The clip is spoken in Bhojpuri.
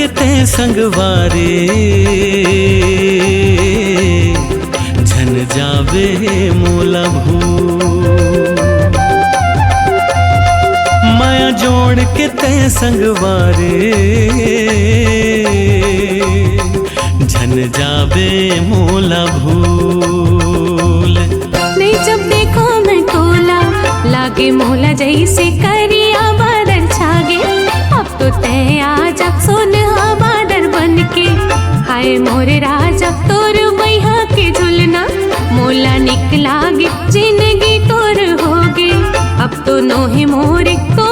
के ते संगवारे झन जावे मोला भू। माया जोड़ के ते संगवारे झन जावे मोला भूल। नहीं जब देखो मैं तोला लागे मोला जैसे करिया बादल छागे। अब तो तय आजा सोनहा बादल बन के हाय मोरे राजा तोर बैहा के झुलना मोला निक लागे जिंदगी तोर होगे। अब तो नोहे मोरे तो